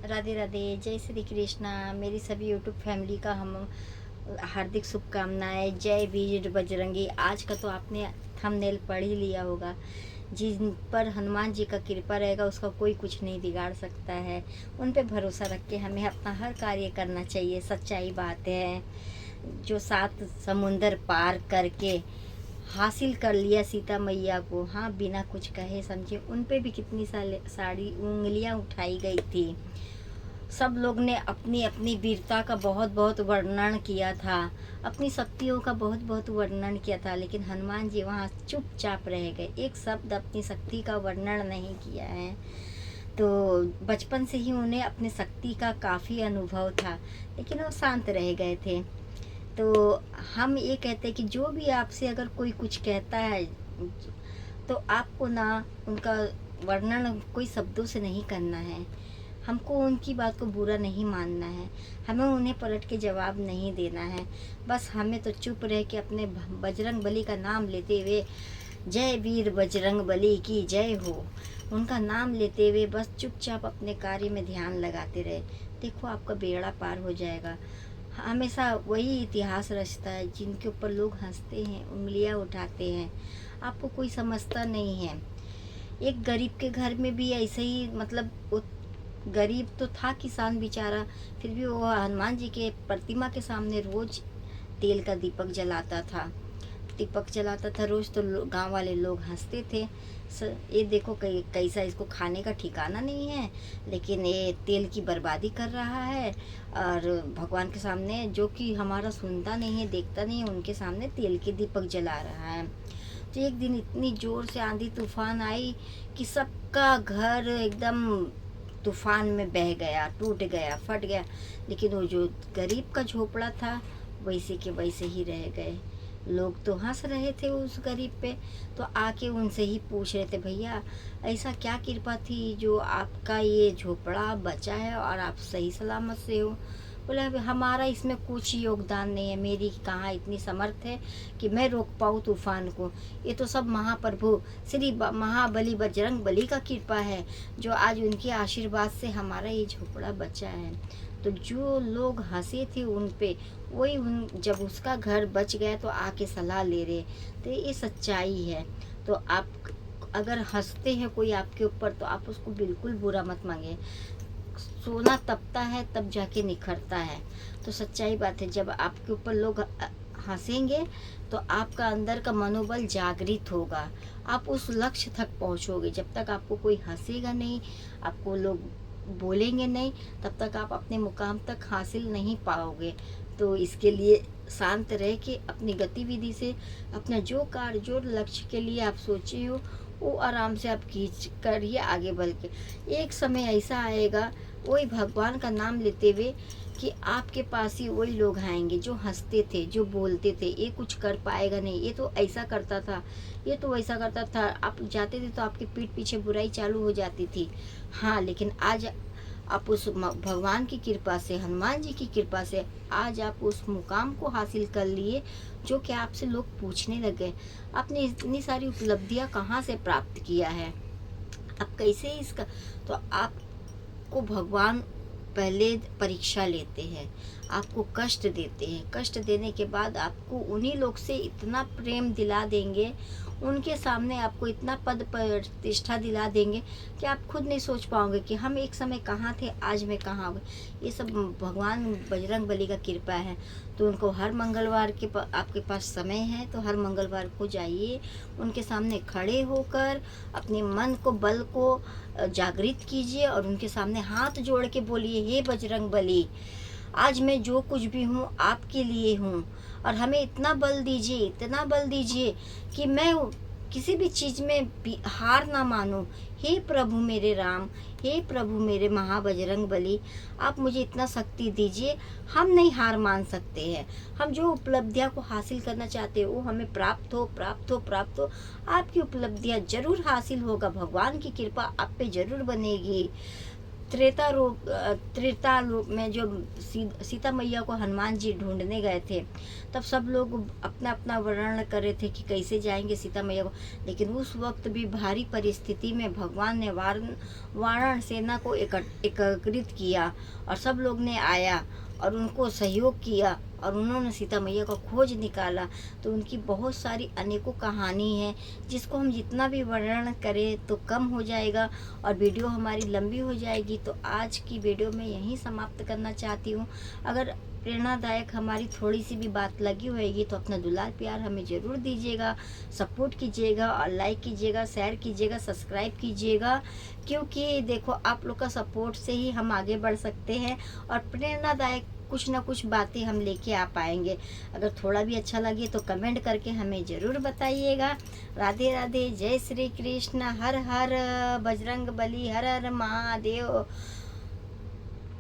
राधे राधे, जय श्री कृष्णा। मेरी सभी यूट्यूब फैमिली का हम हार्दिक शुभकामनाएं। जय वीर बजरंगी। आज का तो आपने थंबनेल पढ़ ही लिया होगा। जिन पर हनुमान जी का कृपा रहेगा उसका कोई कुछ नहीं बिगाड़ सकता है। उन पे भरोसा रख के हमें अपना हर कार्य करना चाहिए। सच्चाई बात है। जो 7 समुंदर पार करके हासिल कर लिया सीता मैया को, हाँ, बिना कुछ कहे समझे, उन पे भी कितनी सारी उंगलियां उठाई गई थी। सब लोग ने अपनी अपनी वीरता का बहुत बहुत वर्णन किया था, अपनी शक्तियों का बहुत बहुत वर्णन किया था, लेकिन हनुमान जी वहाँ चुपचाप रह गए। एक शब्द अपनी शक्ति का वर्णन नहीं किया है। तो बचपन से ही उन्हें अपनी शक्ति का काफ़ी अनुभव था, लेकिन वो शांत रह गए थे। तो हम ये कहते हैं कि जो भी आपसे अगर कोई कुछ कहता है तो आपको ना उनका वर्णन कोई शब्दों से नहीं करना है। हमको उनकी बात को बुरा नहीं मानना है, हमें उन्हें पलट के जवाब नहीं देना है। बस हमें तो चुप रह के अपने बजरंग बली का नाम लेते हुए, जय वीर बजरंग बली की जय हो, उनका नाम लेते हुए बस चुपचाप अपने कार्य में ध्यान लगाते रहे। देखो आपका बेड़ा पार हो जाएगा। हमेशा वही इतिहास रचता है जिनके ऊपर लोग हंसते हैं, उंगलियां उठाते हैं। आपको कोई समझता नहीं है। एक गरीब के घर में भी ऐसे ही, मतलब वो गरीब तो था किसान बेचारा, फिर भी वो हनुमान जी के प्रतिमा के सामने रोज तेल का दीपक जलाता था रोज। तो गांव वाले लोग हंसते थे। ये देखो कैसा इसको खाने का ठिकाना नहीं है, लेकिन ये तेल की बर्बादी कर रहा है, और भगवान के सामने, जो कि हमारा सुनता नहीं है, देखता नहीं है, उनके सामने तेल के दीपक जला रहा है। तो एक दिन इतनी जोर से आंधी तूफान आई कि सबका घर एकदम तूफान में बह गया, टूट गया, फट गया। लेकिन वो जो गरीब का झोपड़ा था वैसे के वैसे ही रह गए। लोग तो हंस रहे थे उस गरीब पे। तो आके उनसे ही पूछ रहे थे, भैया ऐसा क्या कृपा थी जो आपका ये झोपड़ा बचा है और आप सही सलामत से हो? बोले, हमारा इसमें कुछ योगदान नहीं है, मेरी कहाँ इतनी समर्थ है कि मैं रोक पाऊँ तूफान को। ये तो सब महाप्रभु श्री महाबली बजरंग बली का कृपा है, जो आज उनके आशीर्वाद से हमारा ये झोपड़ा बचा है। तो जो लोग हंसे थे उन पे, वही उन जब उसका घर बच गया तो आके सलाह ले रहे। तो ये सच्चाई है। तो आप अगर हंसते हैं कोई आपके ऊपर, तो आप उसको बिल्कुल बुरा मत मांगे। सोना तपता है तब जाके निखरता है। तो सच्चाई बात है, जब आपके ऊपर लोग हंसेंगे तो आपका अंदर का मनोबल जागृत होगा, आप उस लक्ष्य तक पहुंचोगे। जब तक आपको कोई हंसेगा नहीं, आपको लोग बोलेंगे नहीं, तब तक आप अपने मुकाम तक हासिल नहीं पाओगे। तो इसके लिए शांत रह के अपनी गतिविधि से अपना जो कार्य, जो लक्ष्य के लिए आप सोचे हो, वो आराम से आप खींच करिए आगे बढ़ के। एक समय ऐसा आएगा, वही भगवान का नाम लेते हुए, कि आपके पास ही वही लोग आएंगे जो हंसते थे, जो बोलते थे ये कुछ कर पाएगा नहीं, ये तो ऐसा करता था, ये तो वैसा करता था। आप जाते थे तो आपके पीठ पीछे बुराई चालू हो जाती थी। हाँ, लेकिन आज आप उस भगवान की कृपा से, हनुमान जी की कृपा से आज आप उस मुकाम को हासिल कर लिए जो कि आपसे लोग पूछने लगे, आपने इतनी सारी उपलब्धियां कहाँ से प्राप्त किया है, आप कैसे इसका। तो आपको भगवान पहले परीक्षा लेते हैं, आपको कष्ट देते हैं। कष्ट देने के बाद आपको उन्हीं लोग से इतना प्रेम दिला देंगे, उनके सामने आपको इतना पद प्रतिष्ठा दिला देंगे कि आप खुद नहीं सोच पाओगे कि हम एक समय कहाँ थे, आज मैं कहाँ हो गए। ये सब भगवान बजरंग बली का कृपा है। तो उनको हर मंगलवार के आपके पास समय है तो हर मंगलवार को जाइए, उनके सामने खड़े होकर अपने मन को, बल को जागृत कीजिए और उनके सामने हाथ जोड़ के बोलिए, हे बजरंग बली, आज मैं जो कुछ भी हूँ आपके लिए हूँ, और हमें इतना बल दीजिए, इतना बल दीजिए कि मैं किसी भी चीज़ में हार ना मानूं। हे प्रभु मेरे राम, हे प्रभु मेरे महाबजरंग बली, आप मुझे इतना शक्ति दीजिए। हम नहीं हार मान सकते हैं, हम जो उपलब्धियां को हासिल करना चाहते हैं वो हमें प्राप्त हो, प्राप्त हो, प्राप्त हो। आपकी उपलब्धियां जरूर हासिल होगा, भगवान की कृपा आप पे जरूर बनेगी। त्रेता रूप में जो सीता मैया को हनुमान जी ढूंढने गए थे, तब सब लोग अपना अपना वर्णन कर रहे थे कि कैसे जाएंगे सीता मैया को। लेकिन उस वक्त भी भारी परिस्थिति में भगवान ने वानर सेना को एकत्रित किया और सब लोग ने आया और उनको सहयोग किया और उन्होंने सीता मैया का खोज निकाला। तो उनकी बहुत सारी अनेकों कहानी है, जिसको हम जितना भी वर्णन करें तो कम हो जाएगा और वीडियो हमारी लंबी हो जाएगी। तो आज की वीडियो में यहीं समाप्त करना चाहती हूँ। अगर प्रेरणादायक हमारी थोड़ी सी भी बात लगी होएगी तो अपना दुलार प्यार हमें ज़रूर दीजिएगा, सपोर्ट कीजिएगा और लाइक कीजिएगा, शेयर कीजिएगा, सब्सक्राइब कीजिएगा, क्योंकि देखो आप लोग का सपोर्ट से ही हम आगे बढ़ सकते हैं और प्रेरणादायक कुछ ना कुछ बातें हम लेके आ पाएंगे। अगर थोड़ा भी अच्छा लगे तो कमेंट करके हमें ज़रूर बताइएगा। राधे राधे, जय श्री कृष्ण, हर हर बजरंग बली, हर हर महादेव।